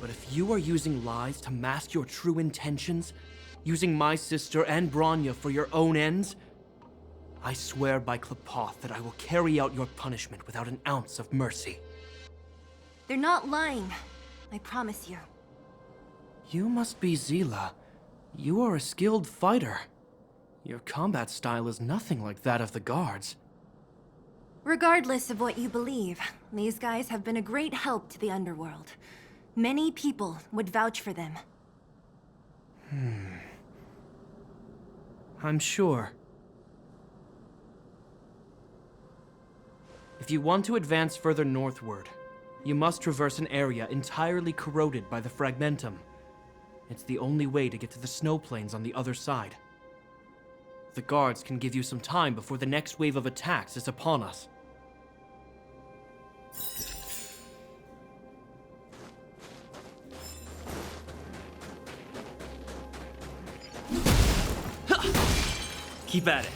But if you are using lies to mask your true intentions, using my sister and Bronya for your own ends, I swear by Klepoth that I will carry out your punishment without an ounce of mercy. They're not lying. I promise you. You must be Zila. You are a skilled fighter. Your combat style is nothing like that of the guards. Regardless of what you believe, these guys have been a great help to the underworld. Many people would vouch for them. I'm sure. If you want to advance further northward, you must traverse an area entirely corroded by the Fragmentum. It's the only way to get to the snow plains on the other side. The guards can give you some time before the next wave of attacks is upon us. Keep at it.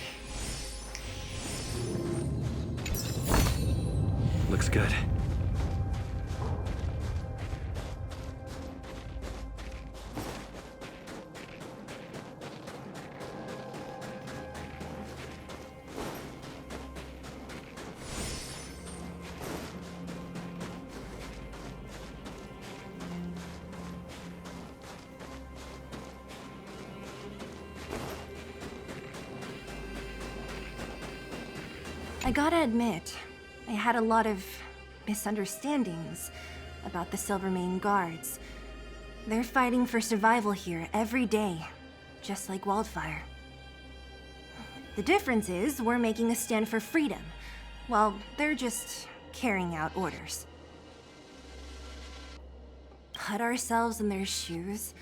Looks good. I gotta admit, I had a lot of misunderstandings about the Silvermane guards. They're fighting for survival here every day, just like Wildfire. The difference is we're making a stand for freedom, while they're just carrying out orders. Put ourselves in their shoes?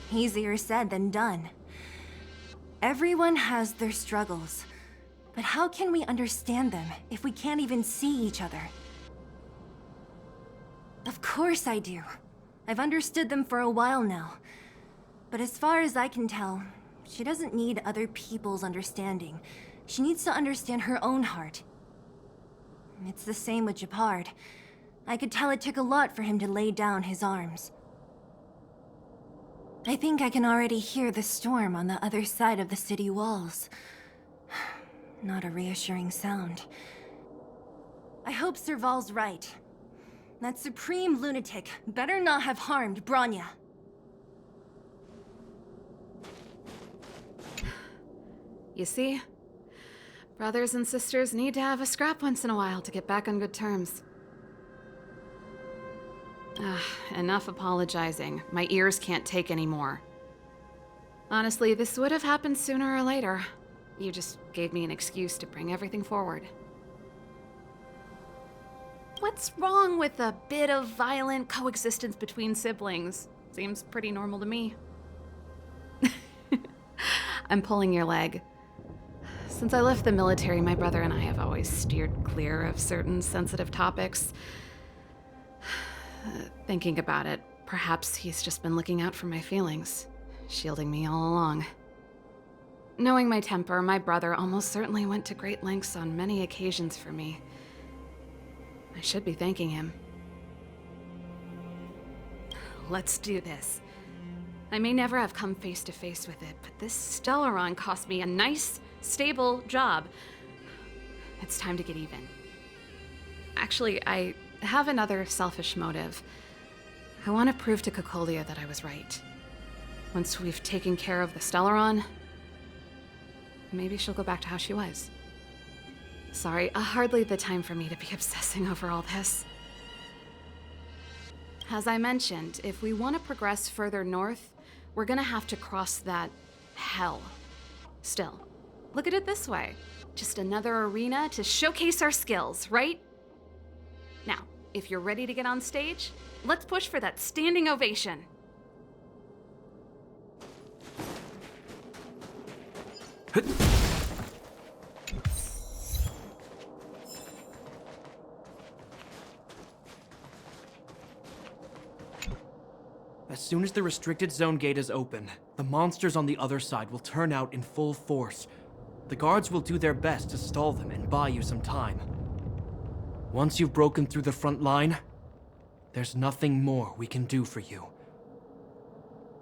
Easier said than done. Everyone has their struggles. But how can we understand them if we can't even see each other? Of course I do. I've understood them for a while now. But as far as I can tell, she doesn't need other people's understanding. She needs to understand her own heart. It's the same with Gepard. I could tell it took a lot for him to lay down his arms. I think I can already hear the storm on the other side of the city walls. Not a reassuring sound. I hope Serval's right. That supreme lunatic better not have harmed Bronya. You see? Brothers and sisters need to have a scrap once in a while to get back on good terms. Enough apologizing. My ears can't take any more. Honestly, this would have happened sooner or later. You just gave me an excuse to bring everything forward. What's wrong with a bit of violent coexistence between siblings? Seems pretty normal to me. I'm pulling your leg. Since I left the military, my brother and I have always steered clear of certain sensitive topics. Thinking about it, perhaps he's just been looking out for my feelings, shielding me all along. Knowing my temper, my brother almost certainly went to great lengths on many occasions for me. I should be thanking him. Let's do this. I may never have come face to face with it, but this Stellaron cost me a nice, stable job. It's time to get even. Actually, I have another selfish motive. I want to prove to Cocolia that I was right. Once we've taken care of the Stellaron, maybe she'll go back to how she was. Sorry, hardly the time for me to be obsessing over all this. As I mentioned, if we want to progress further north, we're gonna have to cross that hell. Still, look at it this way. Just another arena to showcase our skills, right? Now, if you're ready to get on stage, let's push for that standing ovation. As soon as the restricted zone gate is open, the monsters on the other side will turn out in full force. The guards will do their best to stall them and buy you some time. Once you've broken through the front line, There's nothing more we can do for you.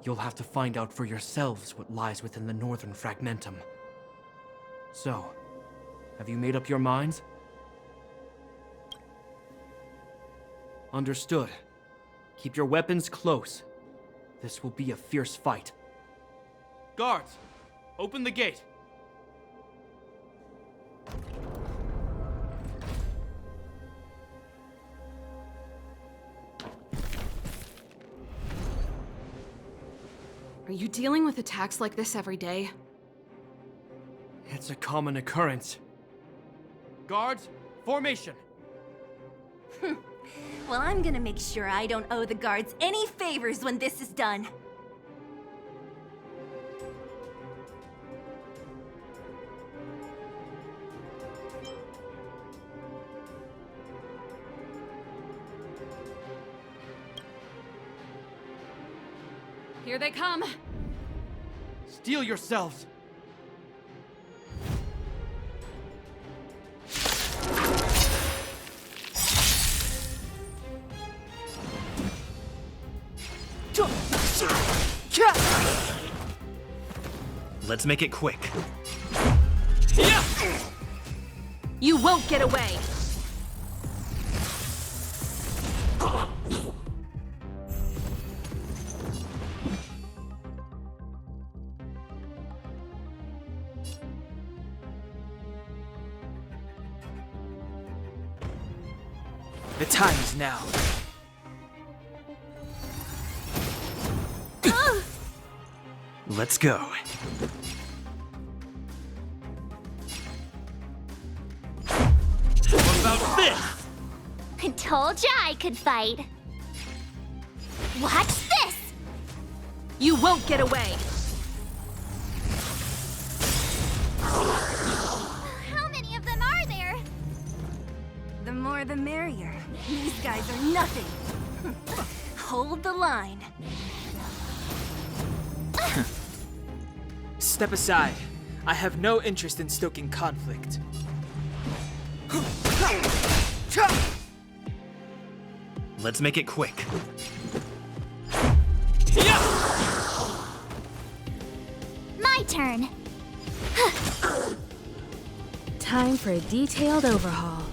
You'll have to find out for yourselves what lies within the Northern Fragmentum. So, have you made up your minds? Understood. Keep your weapons close. This will be a fierce fight. Guards, open the gate. Are you dealing with attacks like this every day? It's a common occurrence. Guards, formation! Well, I'm gonna make sure I don't owe the guards any favors when this is done. Here they come! Steel yourselves! Let's make it quick. You won't get away! The time is now. Let's go. What about this? I told ya I could fight. Watch this! You won't get away! How many of them are there? The more the merrier. These guys are nothing. Hold the line. Step aside. I have no interest in stoking conflict. Let's make it quick. My turn. Time for a detailed overhaul.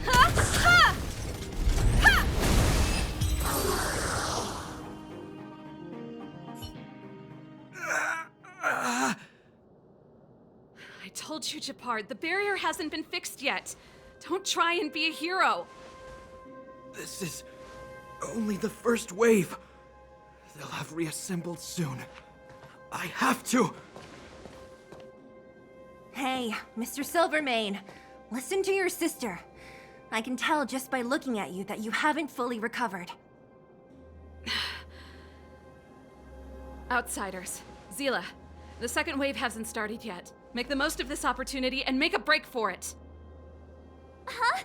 I told you, Japard, the barrier hasn't been fixed yet. Don't try and be a hero. This is only the first wave. They'll have reassembled soon. I have to! Hey, Mr. Silvermane, listen to your sister. I can tell just by looking at you that you haven't fully recovered. Outsiders. Zila, the second wave hasn't started yet. Make the most of this opportunity and make a break for it. Huh?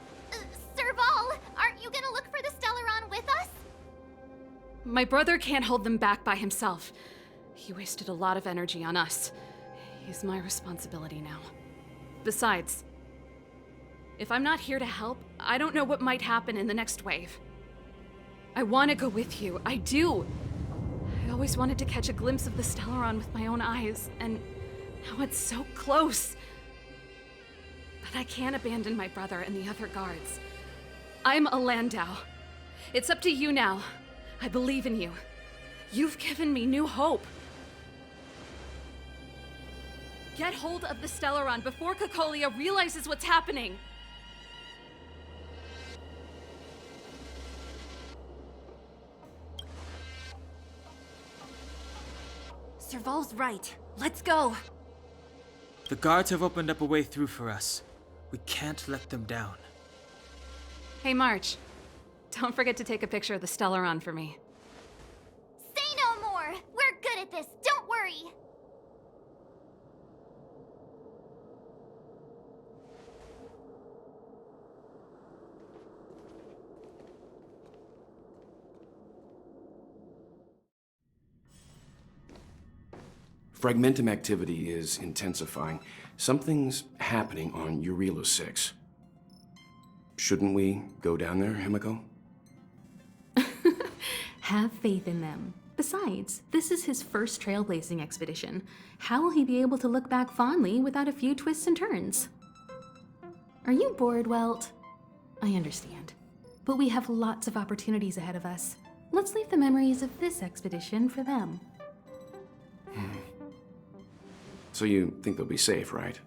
Serval, aren't you gonna look for the Stellaron with us? My brother can't hold them back by himself. He wasted a lot of energy on us. He's my responsibility now. Besides, if I'm not here to help, I don't know what might happen in the next wave. I want to go with you. I do. I always wanted to catch a glimpse of the Stellaron with my own eyes, and now it's so close. But I can't abandon my brother and the other guards. I'm a Landau. It's up to you now. I believe in you. You've given me new hope. Get hold of the Stellaron before Cocolia realizes what's happening. Serval's right. Let's go. The guards have opened up a way through for us. We can't let them down. Hey, March. Don't forget to take a picture of the Stellaron for me. Say no more! We're good at this, don't worry! Fragmentum activity is intensifying. Something's happening on Eurilo 6. Shouldn't we go down there, Himiko? Have faith in them. Besides, this is his first trailblazing expedition. How will he be able to look back fondly without a few twists and turns? Are you bored, Welt? I understand. But we have lots of opportunities ahead of us. Let's leave the memories of this expedition for them. So you think they'll be safe, right?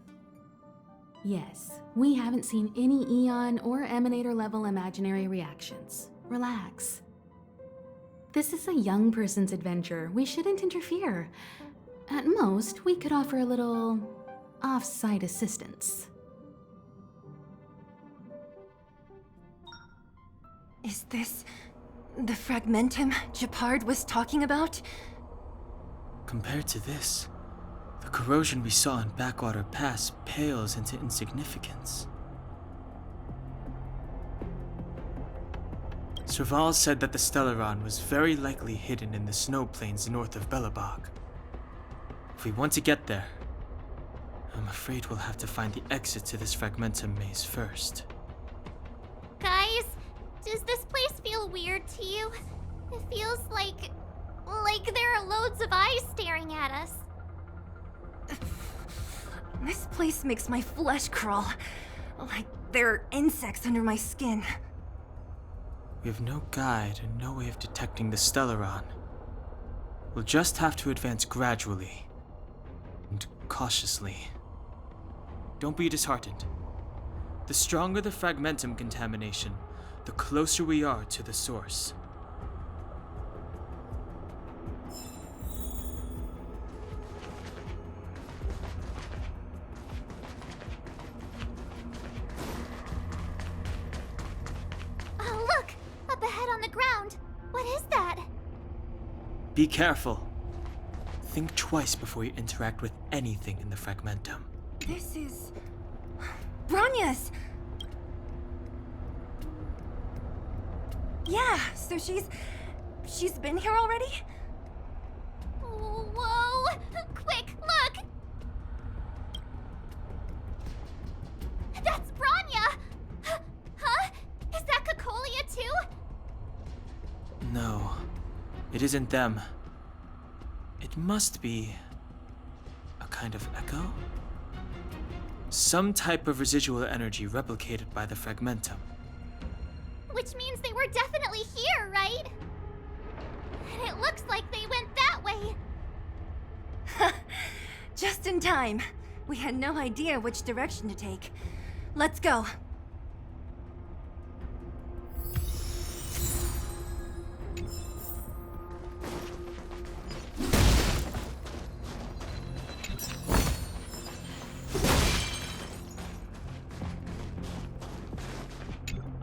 Yes, we haven't seen any Eon or Emanator level imaginary reactions. Relax. This is a young person's adventure. We shouldn't interfere. At most, we could offer a little off-site assistance. Is this the fragmentum Gepard was talking about? Compared to this, the corrosion we saw in Backwater Pass pales into insignificance. Serval said that the Stellaron was very likely hidden in the snow plains north of Belobog. If we want to get there, I'm afraid we'll have to find the exit to this Fragmentum maze first. Guys, does this place feel weird to you? It feels like there are loads of eyes staring at us. This place makes my flesh crawl. Like there are insects under my skin. We have no guide and no way of detecting the Stellaron. We'll just have to advance gradually and cautiously. Don't be disheartened. The stronger the fragmentum contamination, the closer we are to the source. Oh, look! Up ahead on the ground! What is that? Be careful. Think twice before you interact with anything in the fragmentum. This is... Bronya's! Yeah, so she's been here already? Whoa! Quick, look! That's Bronya! Huh? Is that Cacolia too? No, it isn't them. It must be a kind of echo? Some type of residual energy replicated by the fragmentum. Which means they were definitely here, right? And it looks like they went that way. Just in time. We had no idea which direction to take. Let's go.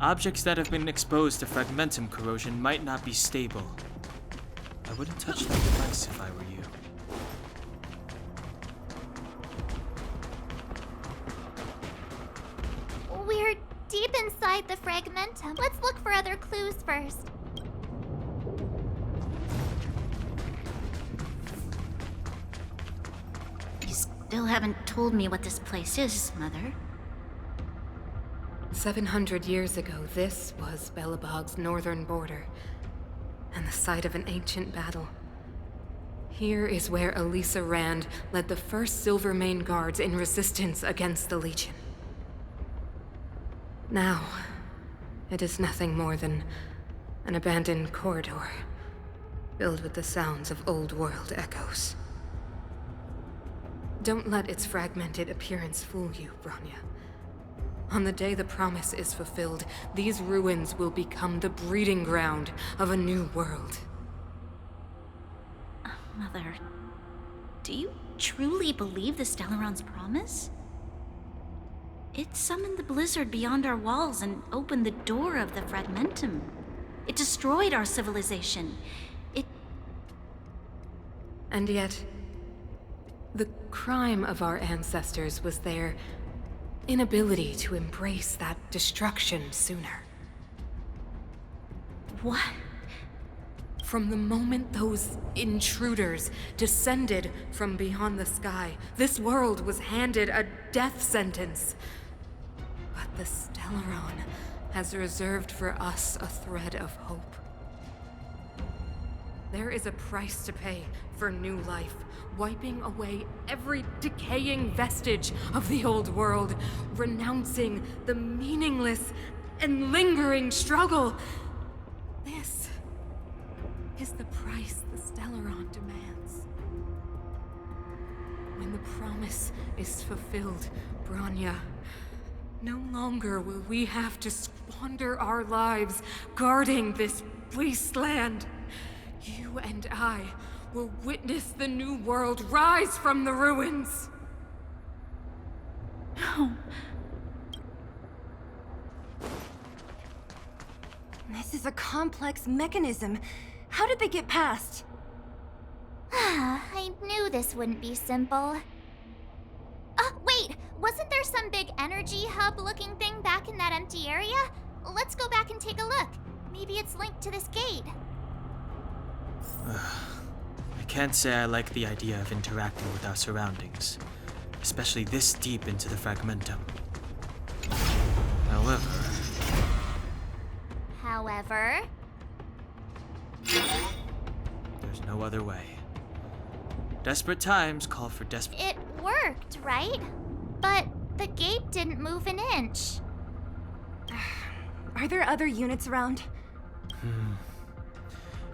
Objects that have been exposed to fragmentum corrosion might not be stable. I wouldn't touch that device if I were you. We're deep inside the fragmentum. Let's look for other clues first. You still haven't told me what this place is, Mother. 700 years ago, this was Belobog's northern border, and the site of an ancient battle. Here is where Elisa Rand led the first Silvermane Guards in resistance against the Legion. Now, it is nothing more than an abandoned corridor, filled with the sounds of old world echoes. Don't let its fragmented appearance fool you, Bronya. On the day the promise is fulfilled, these ruins will become the breeding ground of a new world. Mother, do you truly believe the Stellaron's promise? It summoned the blizzard beyond our walls and opened the door of the fragmentum. It destroyed our civilization. And yet, the crime of our ancestors was their inability to embrace that destruction sooner. What? From the moment those intruders descended from beyond the sky, this world was handed a death sentence. But the Stellaron has reserved for us a thread of hope. There is a price to pay for new life, wiping away every decaying vestige of the old world, renouncing the meaningless and lingering struggle. This is the price the Stellaron demands. When the promise is fulfilled, Branya, no longer will we have to squander our lives guarding this wasteland. You and I will witness the new world rise from the ruins. No. This is a complex mechanism. How did they get past? I knew this wouldn't be simple. Wait! Wasn't there some big energy hub-looking thing back in that empty area? Let's go back and take a look. Maybe it's linked to this gate. I can't say I like the idea of interacting with our surroundings, especially this deep into the fragmentum. However... There's no other way. Desperate times call for desperate... It worked, right? But the gate didn't move an inch. Are there other units around?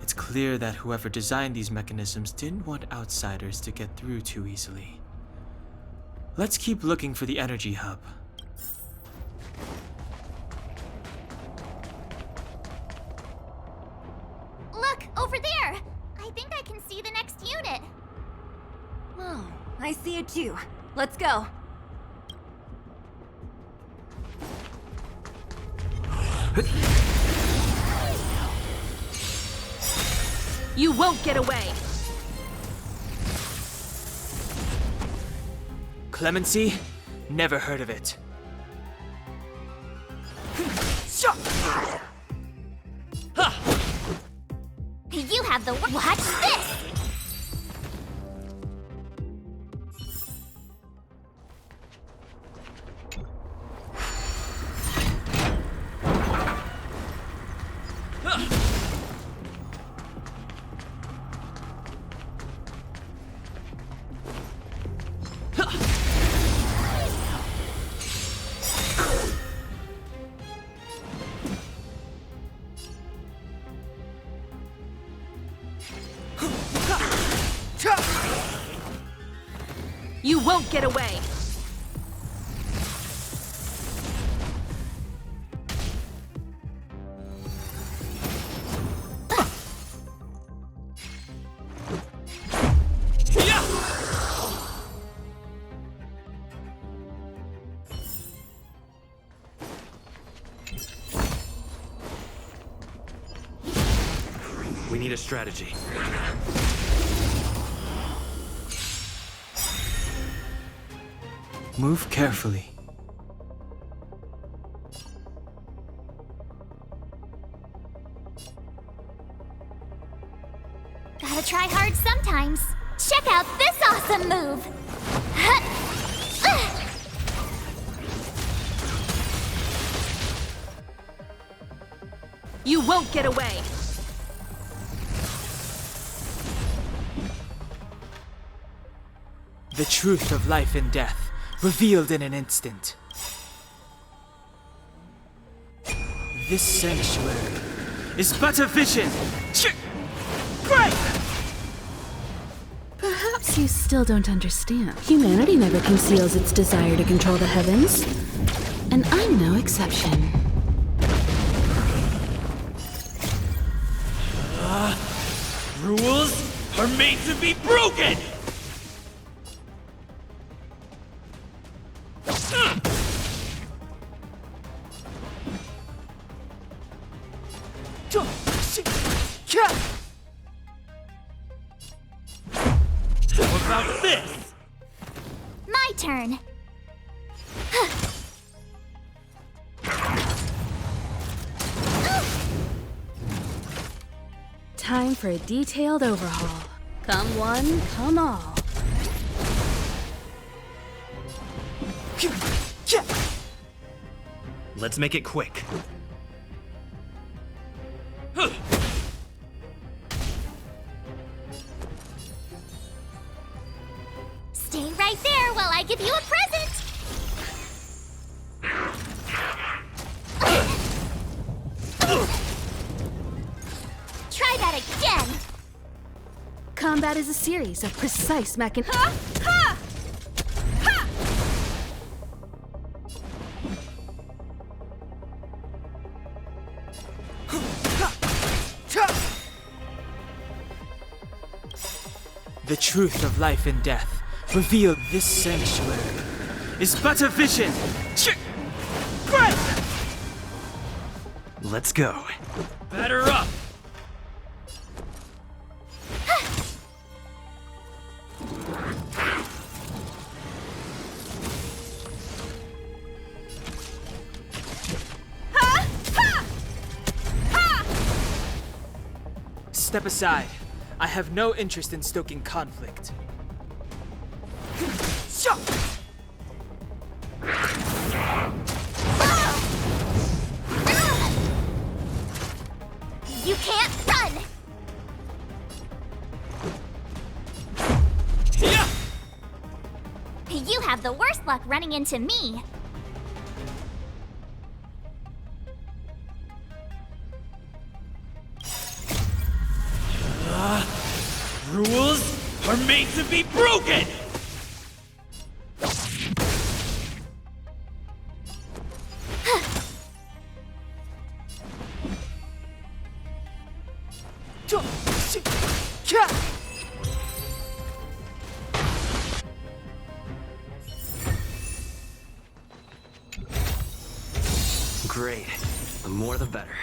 It's clear that whoever designed these mechanisms didn't want outsiders to get through too easily. Let's keep looking for the energy hub. Look, over there! I think I can see the next unit. Oh, I see it too. Let's go. You won't get away! Clemency? Never heard of it. You have the watch this! You won't get away! We need a strategy. Move carefully. Gotta try hard sometimes. Check out this awesome move! You won't get away! The truth of life and death, revealed in an instant. This sanctuary is but a vision! Break! Perhaps you still don't understand. Humanity never conceals its desire to control the heavens. And I'm no exception. Rules are made to be broken! How about this? My turn. Time for a detailed overhaul. Come one, come all. Let's make it quick. give you a present! Try that again! Combat is a series of precise mechan- Ha! Ha! Ha! The truth of life and death revealed this sanctuary is but a vision. Let's go. Batter up! Step aside. I have no interest in stoking conflict. You can't run! You have the worst luck running into me. Rules are made to be broken! Great. The more the better.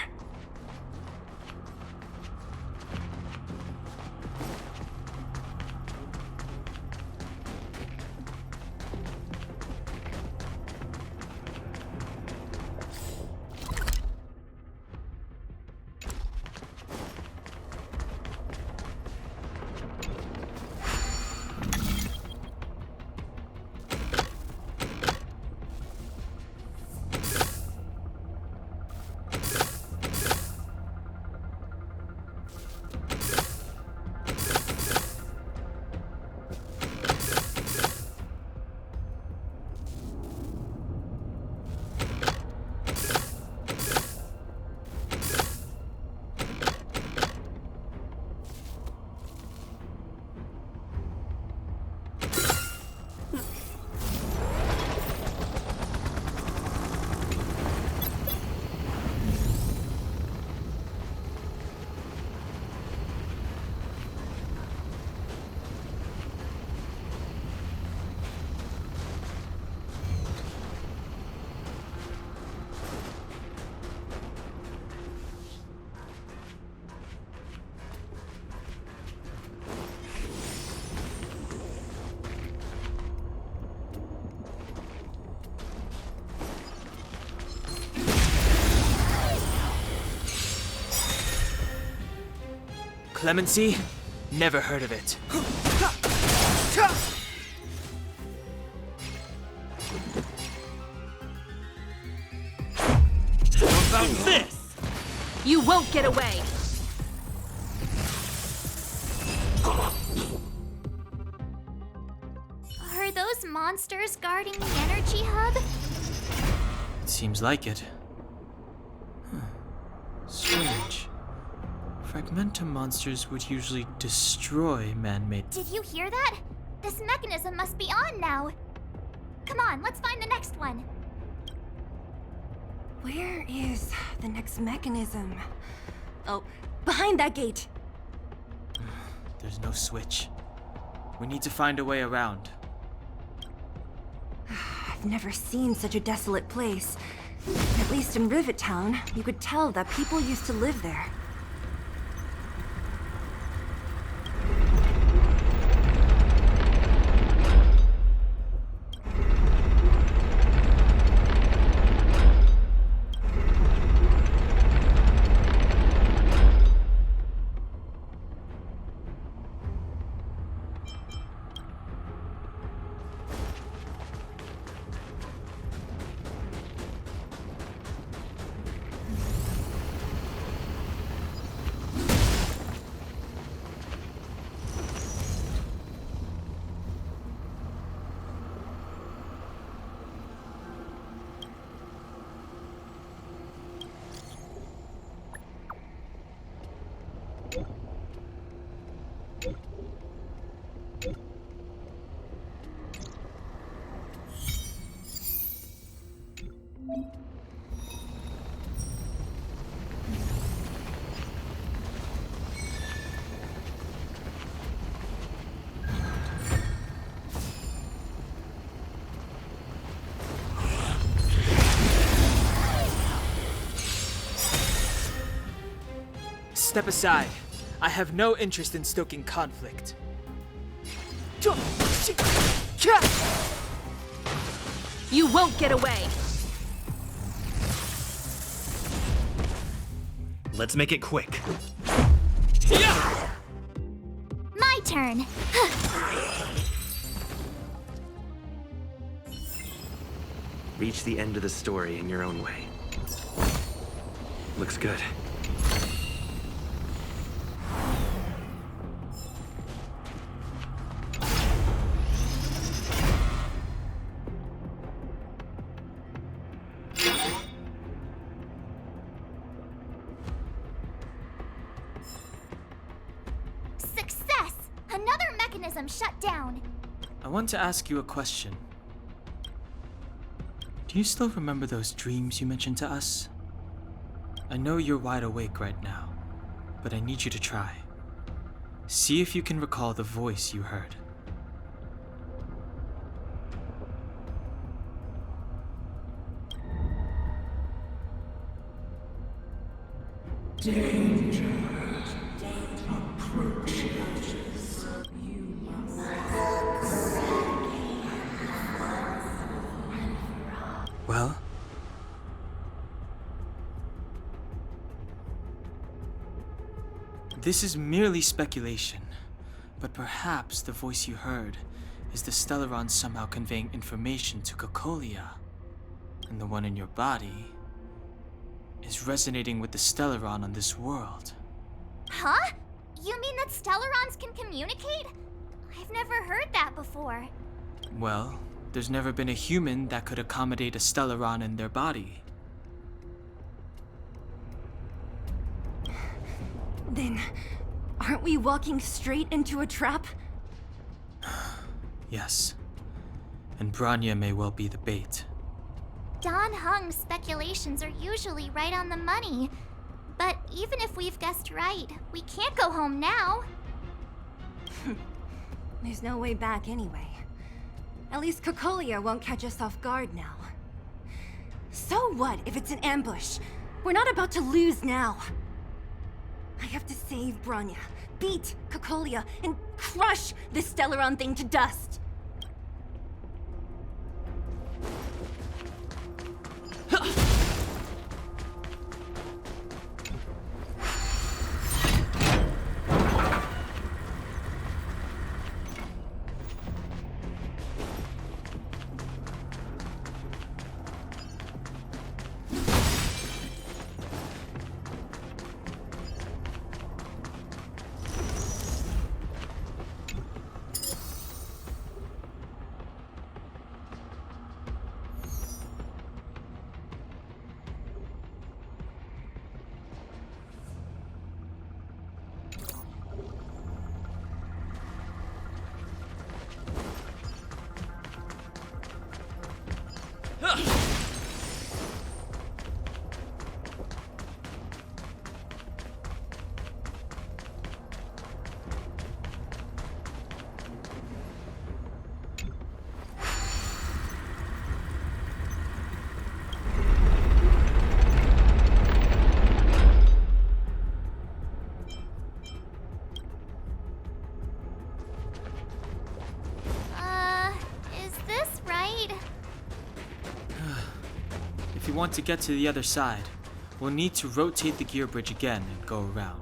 Clemency? Never heard of it. How about this? You won't get away! Are those monsters guarding the energy hub? It seems like it. Huh. Strange. Fragmentum monsters would usually destroy man-made. Did you hear that? This mechanism must be on now. Come on, let's find the next one. Where is the next mechanism? Oh, behind that gate. There's no switch. We need to find a way around. I've never seen such a desolate place. At least in Rivet Town, you could tell that people used to live there. Step aside. I have no interest in stoking conflict. You won't get away! Let's make it quick. My turn. Reach the end of the story in your own way. Looks good. Success! Another mechanism shut down. I want to ask you a question. Do you still remember those dreams you mentioned to us? I know you're wide awake right now, but I need you to try. See if you can recall the voice you heard. Well? This is merely speculation, but perhaps the voice you heard is the Stellaron somehow conveying information to Cocolia, and the one in your body is resonating with the Stellaron on this world. Huh? You mean that Stellarons can communicate? I've never heard that before. Well, there's never been a human that could accommodate a Stellaron in their body. Then, aren't we walking straight into a trap? Yes. And Branya may well be the bait. Don Hung's speculations are usually right on the money. But even if we've guessed right, we can't go home now. There's no way back anyway. At least Cocolia won't catch us off guard now. So what if it's an ambush? We're not about to lose now. I have to save Branya, beat Cocolia, and crush this Stellaron thing to dust. Is this right? If you want to get to the other side, we'll need to rotate the gear bridge again and go around.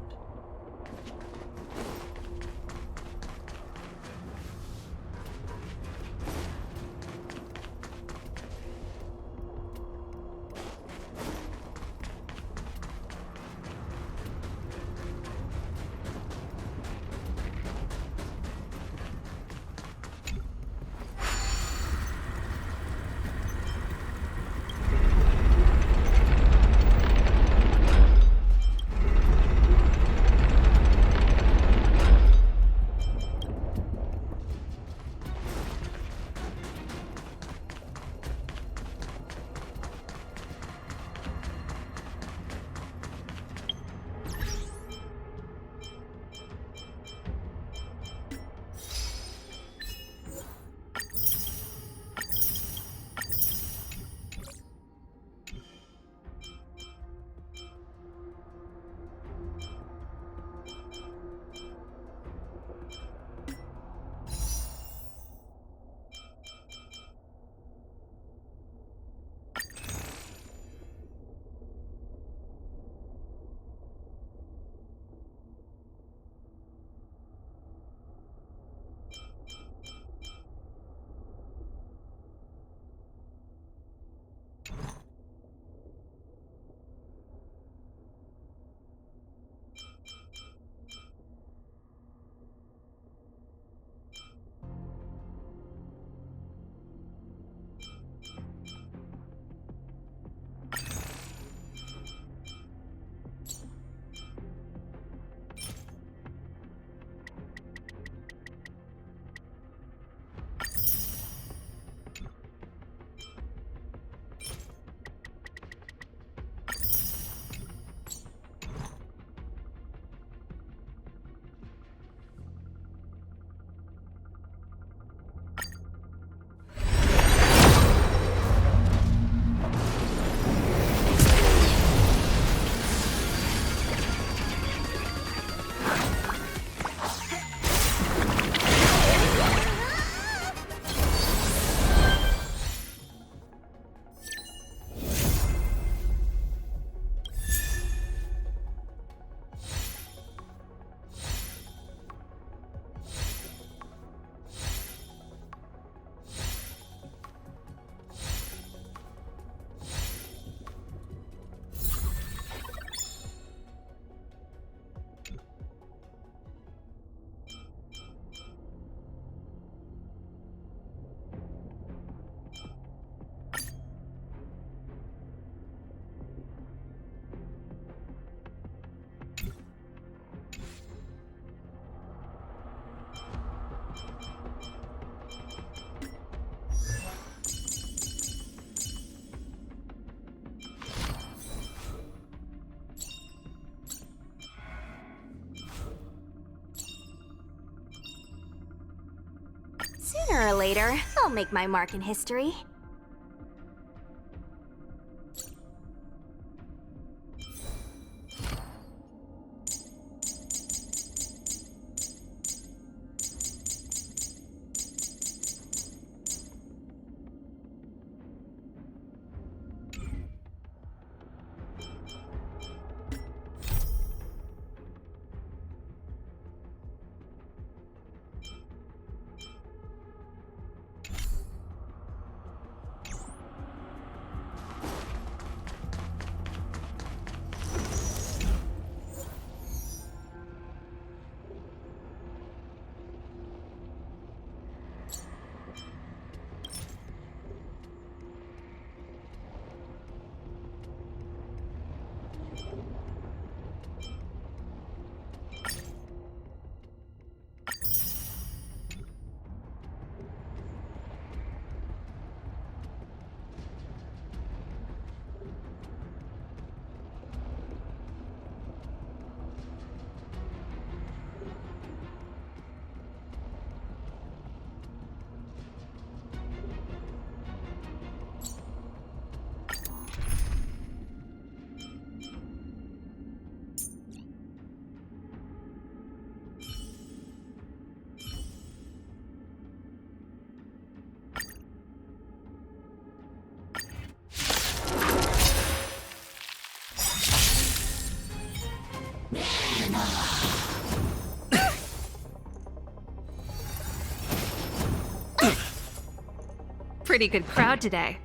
Sooner or later, I'll make my mark in history. Pretty good crowd today.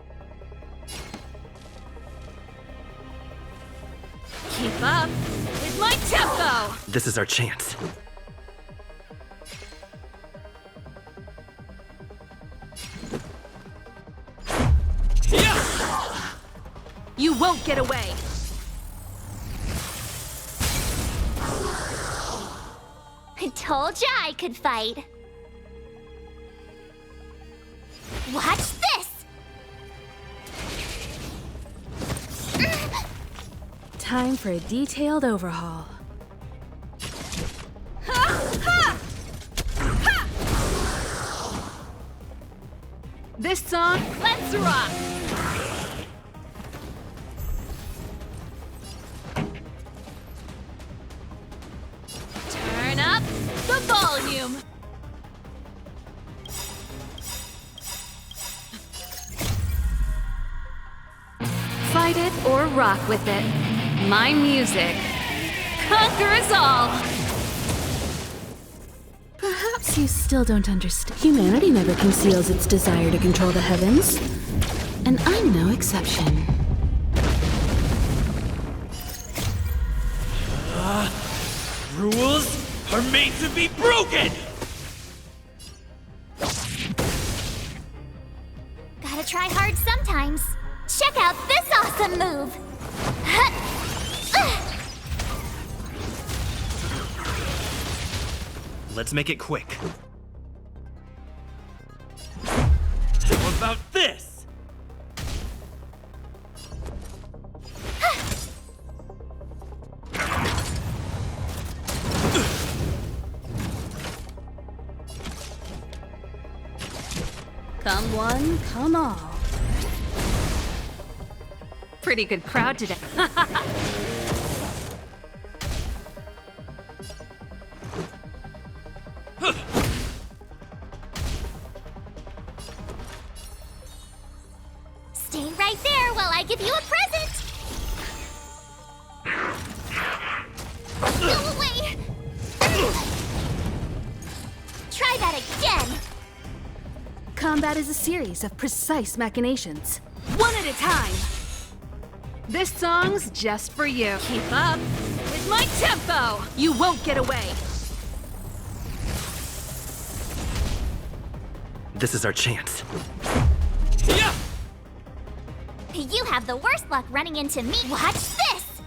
Keep up with my tempo! This is our chance. You won't get away! I told ya I could fight. Watch this! Time for a detailed overhaul. This song, let's rock! Turn up the volume! Fight it or rock with it. My music conquers all! Perhaps you still don't understand. Humanity never conceals its desire to control the heavens. And I'm no exception. Rules are made to be broken! Gotta try hard sometimes. Check out this awesome move! Let's make it quick. How about this? Come one, come all. Pretty good crowd today. Stay right there while I give you a present! Go away! Try that again! Combat is a series of precise machinations. One at a time! This song's just for you. Keep up with my tempo! You won't get away! This is our chance. Yeah! You have the worst luck running into me. Watch this!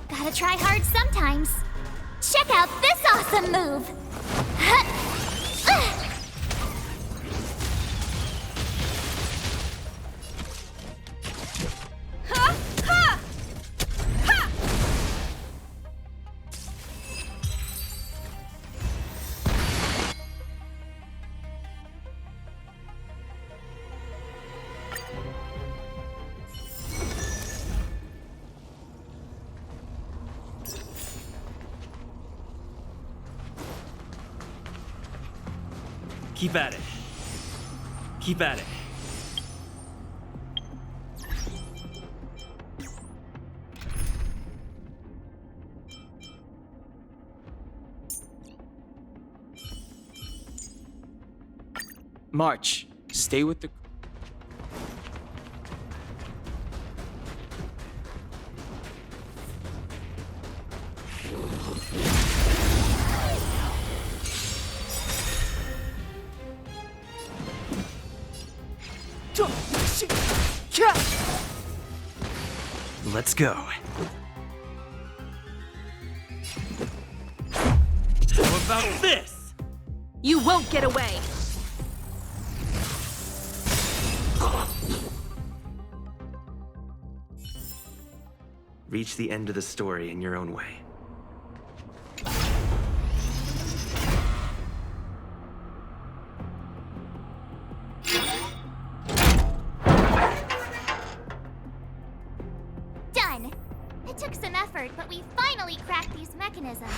Gotta try hard sometimes. Check out this awesome move! Keep at it. Keep at it. March, stay with the... Let's go. How about this? You won't get away! Reach the end of the story in your own way. Done! It took some effort, but we finally cracked these mechanisms.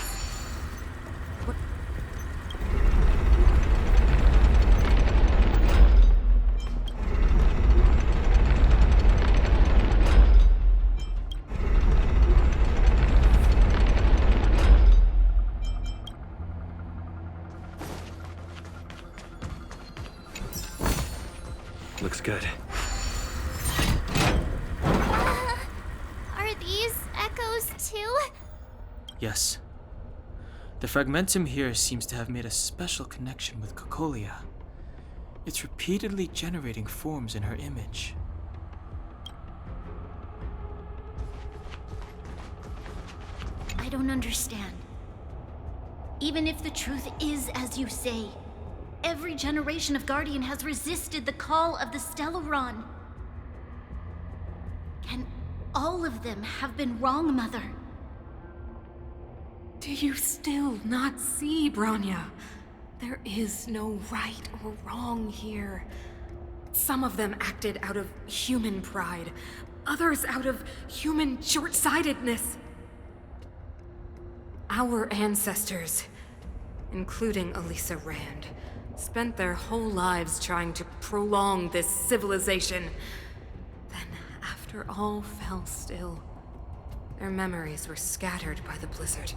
Looks good. Are these echoes too? Yes. The fragmentum here seems to have made a special connection with Cocolia. It's repeatedly generating forms in her image. I don't understand. Even if the truth is as you say, every generation of Guardian has resisted the call of the Stellaron. Can all of them have been wrong, Mother? Do you still not see, Bronya? There is no right or wrong here. Some of them acted out of human pride, others out of human short-sightedness. Our ancestors, including Elisa Rand, spent their whole lives trying to prolong this civilization. Then, after all fell still, their memories were scattered by the blizzard.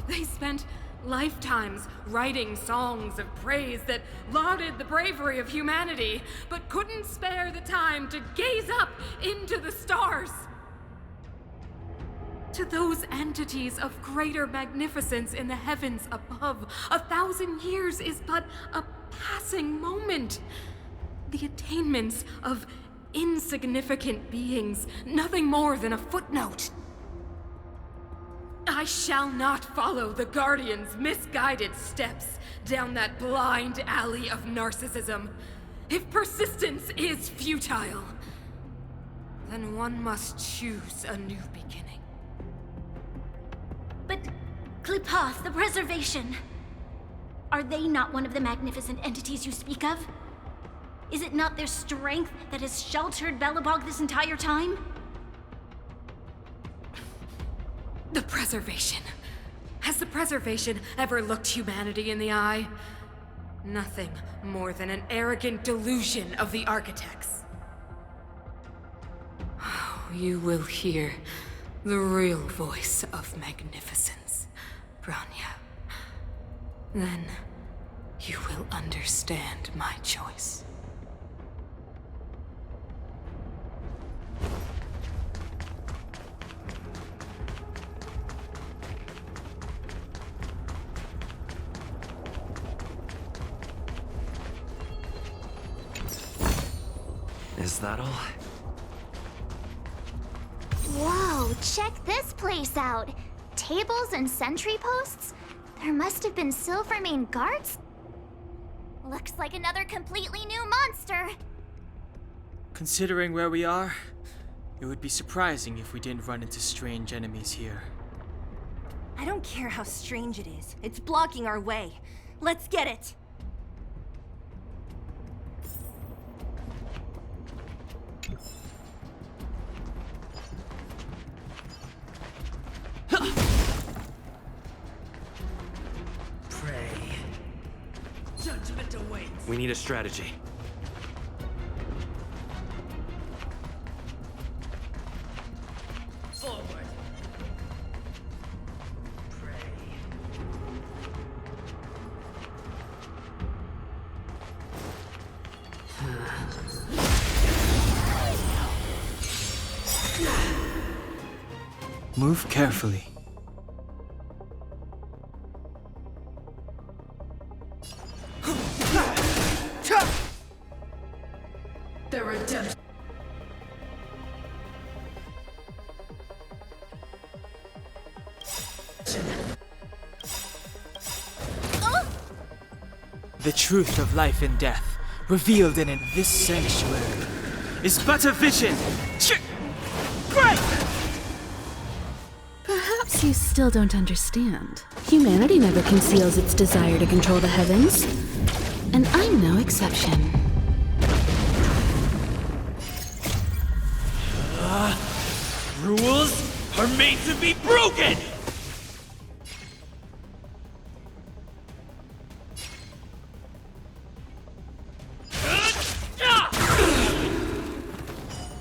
They spent lifetimes writing songs of praise that lauded the bravery of humanity, but couldn't spare the time to gaze up into the stars. To those entities of greater magnificence in the heavens above, 1,000 years is but a passing moment. The attainments of insignificant beings, nothing more than a footnote. I shall not follow the Guardian's misguided steps down that blind alley of narcissism. If persistence is futile, then one must choose a new beginning. But Klipoth, the Preservation, are they not one of the magnificent entities you speak of? Is it not their strength that has sheltered Belobog this entire time? The Preservation. Has the Preservation ever looked humanity in the eye? Nothing more than an arrogant delusion of the architects. Oh, you will hear the real voice of magnificence, Bronya. Then you will understand my choice. Is that all? Whoa, check this place out. Tables and sentry posts? There must have been Silvermane guards? Looks like another completely new monster. Considering where we are, it would be surprising if we didn't run into strange enemies here. I don't care how strange it is. It's blocking our way. Let's get it! Pray. We need a strategy. Forward. Move carefully. The redemption. The truth of life and death, revealed in this sanctuary, is but a vision. Great! Perhaps you still don't understand. Humanity never conceals its desire to control the heavens. And I'm no exception. Rules are made to be broken!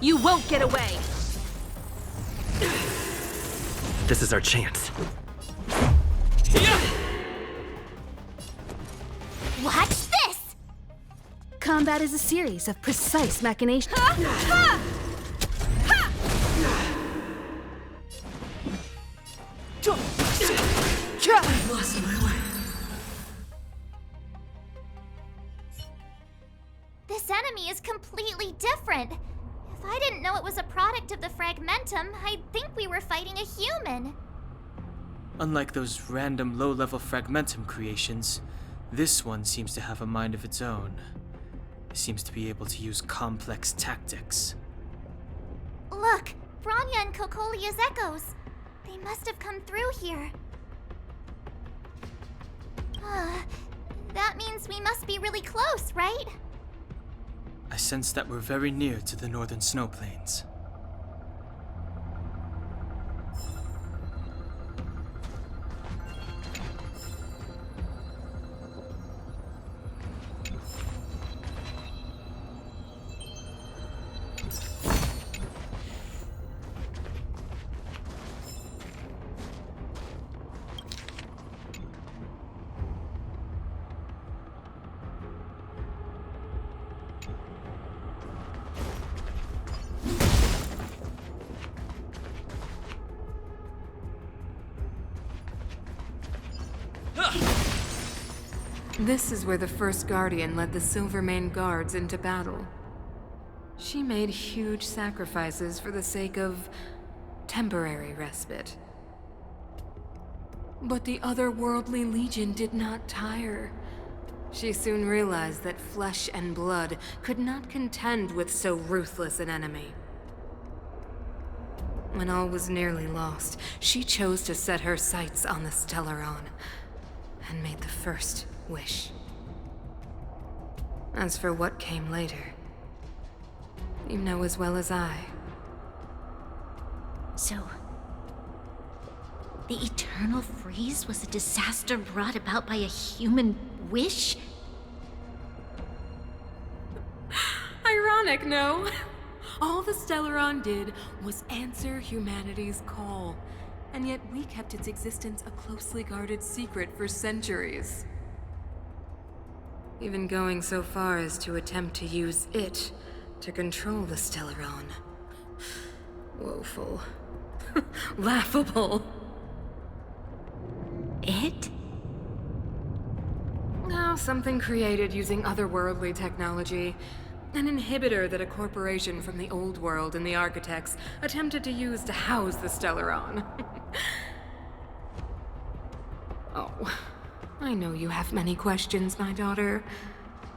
You won't get away! This is our chance. Watch this! Combat is a series of precise machinations. I've lost my way. This enemy is completely different. If I didn't know it was a product of the Fragmentum, I'd think we were fighting a human. Unlike those random low-level Fragmentum creations, this one seems to have a mind of its own. It seems to be able to use complex tactics. Look, Bronya and Kokolia's echoes. They must have come through here. That means we must be really close, right? I sense that we're very near to the northern snow plains. This is where the first Guardian led the Silvermane Guards into battle. She made huge sacrifices for the sake of temporary respite. But the otherworldly Legion did not tire. She soon realized that flesh and blood could not contend with so ruthless an enemy. When all was nearly lost, she chose to set her sights on the Stellaron and made the first wish. As for what came later, you know as well as I. So, the eternal freeze was a disaster brought about by a human wish? Ironic, no? All the Stellaron did was answer humanity's call, and yet we kept its existence a closely guarded secret for centuries. Even going so far as to attempt to use it to control the Stellaron. Woeful. Laughable. It? Oh, something created using otherworldly technology. An inhibitor that a corporation from the old world and the Architects attempted to use to house the Stellaron. Oh, I know you have many questions, my daughter.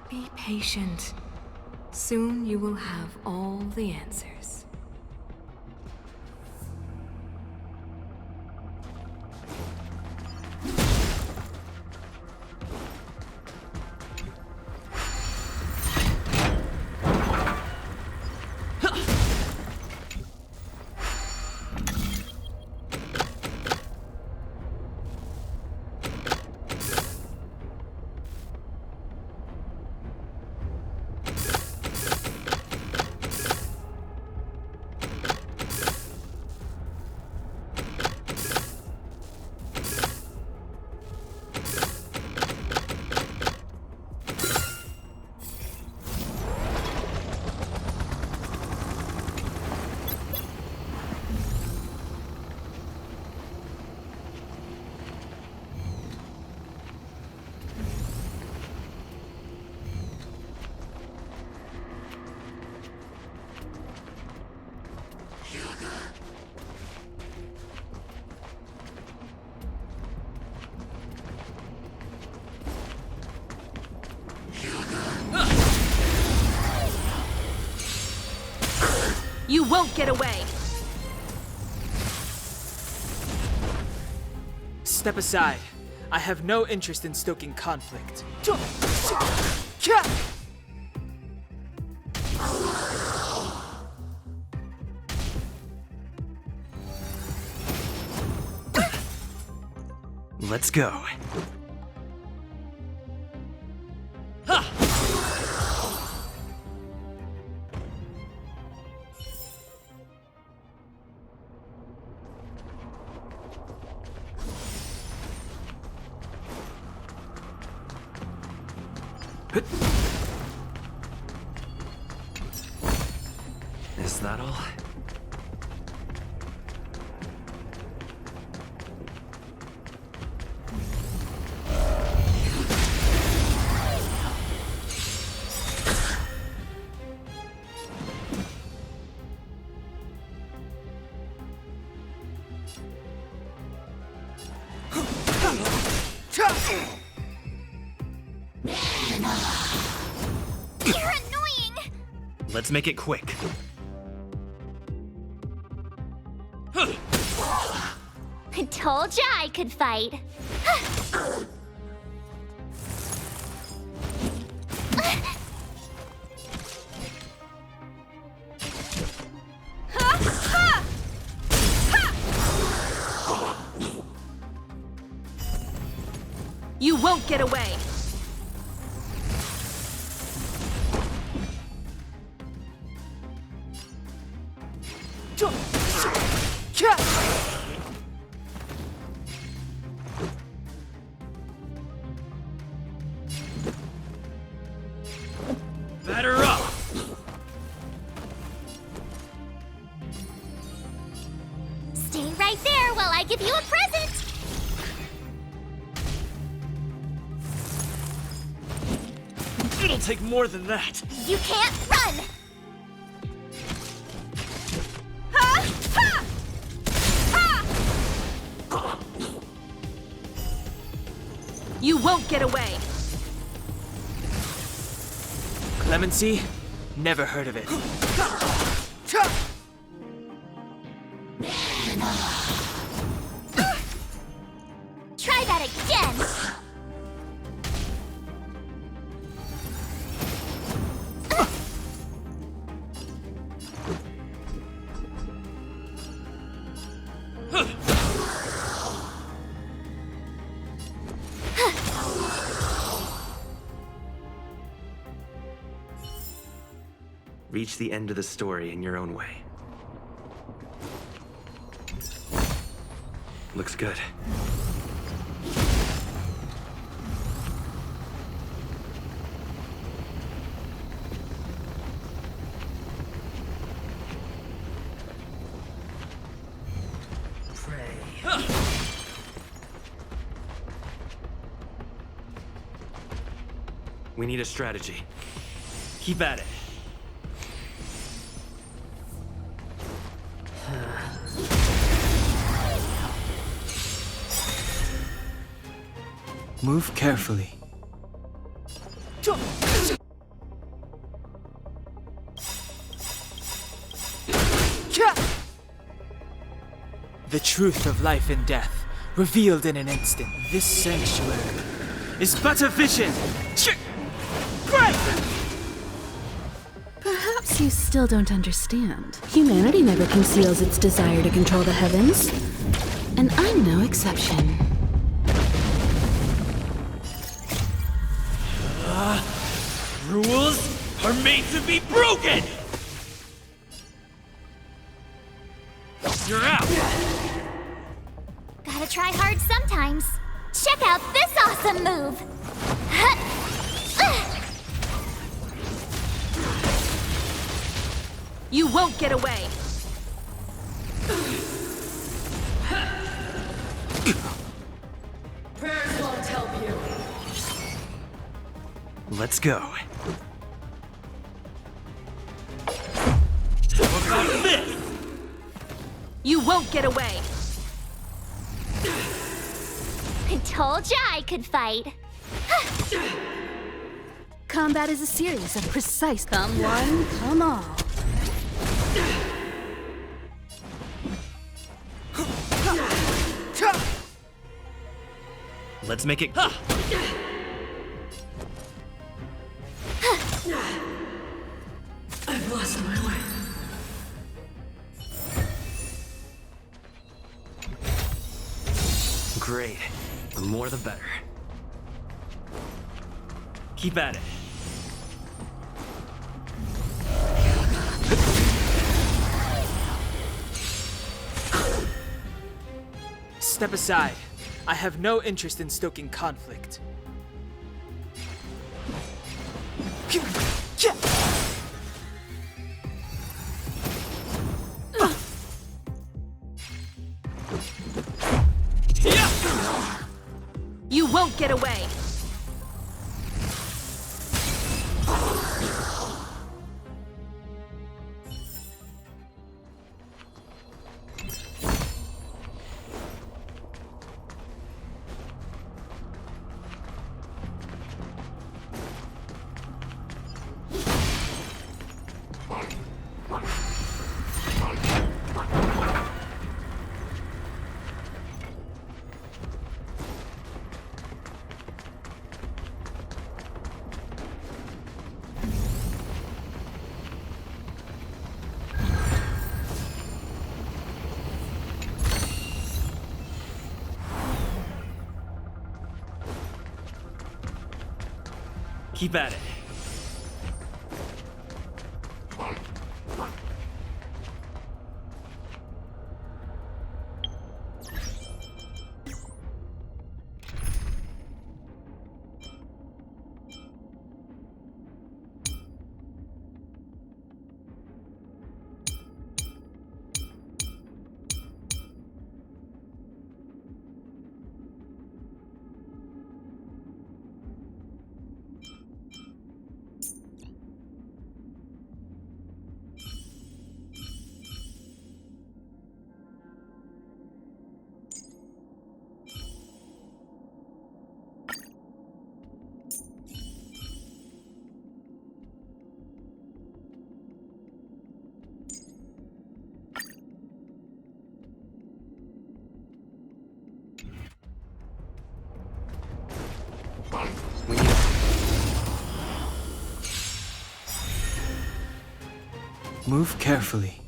Be patient. Soon you will have all the answers. won't get away! Step aside. I have no interest in stoking conflict. Let's go. Is that all? You're annoying! Let's make it quick. I told ya I could fight. You won't get away! Batter up! Stay right there while I give you a present! It'll take more than that. You can't run! Ha! Ha! Ha! You won't get away! Clemency? Never heard of it. Try that again! Reach the end of the story in your own way. Looks good. We need a strategy. Keep at it. Move carefully. The truth of life and death, revealed in an instant. This sanctuary is but a vision. Perhaps you still don't understand. Humanity never conceals its desire to control the heavens. And I'm no exception. Rules are made to be broken! You're out! Gotta try hard sometimes. Check out this awesome move! You won't get away! Prayers won't help you. Let's go. How about this? You won't get away! I told ya I could fight. Combat is a series of precise come one, come all. Let's make it. I've lost my way. Great. The more the better. Keep at it. Step aside. I have no interest in stoking conflict. You won't get away! Keep at it. We need Move carefully.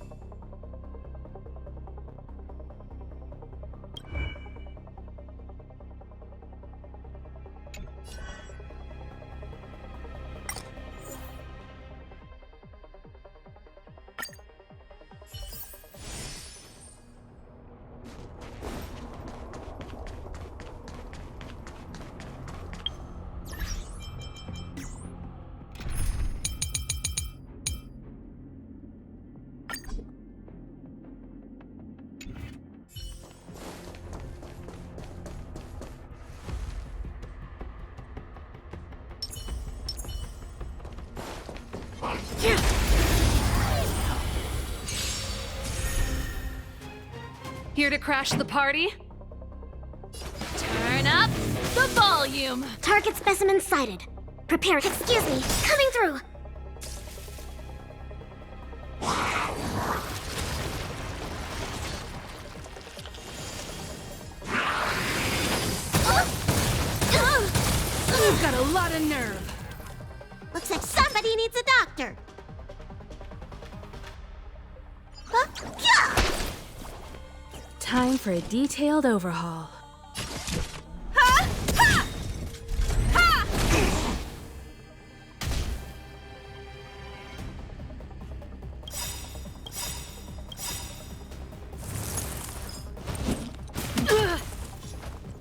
Here to crash the party? Turn up the volume! Target specimen sighted. Prepare. Excuse me. Coming through. You've got a lot of nerve. Looks like somebody needs a doctor. Huh? Yeah! Time for a detailed overhaul. Ha! Ha! Ha!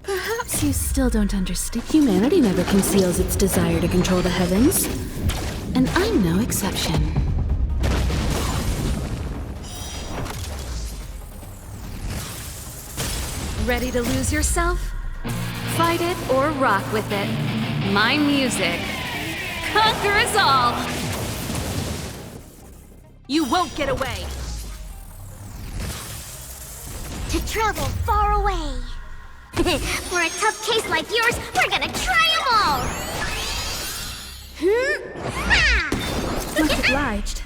Perhaps you still don't understand. Humanity never conceals its desire to control the heavens. And I'm no exception. Ready to lose yourself? Fight it or rock with it. My music conquers all! You won't get away! To travel far away. For a tough case like yours, we're gonna try them all! Much obliged.